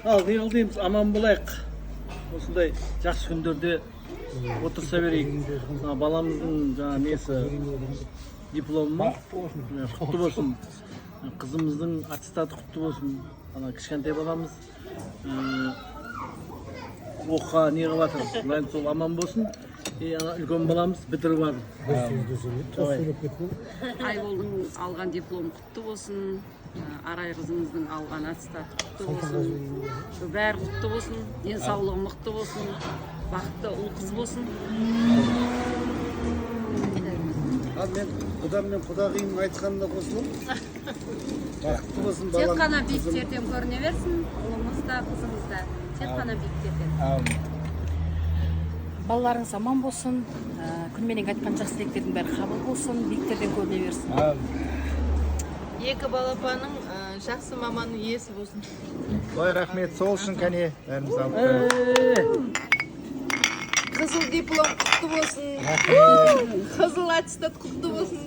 Ал дейміз, аман болайық. Осындай жақсы күндерде отырса берейік. Баламыздың жаңа несі дипломы құтты болсын. Қызымыздың аттестаты құтты болсын. Ана кішкентай баламыз оқуға не қылып жатыр. Сол аман болсын. Үлкен баламыз бітіріп жатыр. Айболдың алған диплом құтты болсын. Арай қызымыздың алған аттестаты құтты болсын. Бәрі құтты болсын. Денсаулығы мықты болсын. Бақытты ұл қыз болсын. Ал мен құдам мен құдағиым айтқанына қосыламын. Бақытты болсын балам. Тек қана биіктерден көріне берсін. Ұлымыз да, қызымыз да. Тек қана биіктерден. Балаларыңыз аман болсын. Күнменен айтқан жақсы тілектердің бәрі қабыл болсын. Биіктерден көріне берсін. Екі балапаның жақсы маманың иесі болсын. Ой, рахмет, сол үшін кәне бәріміз алып. Қызыл диплом құтты болсын. Қызыл аттестат құтты болсын.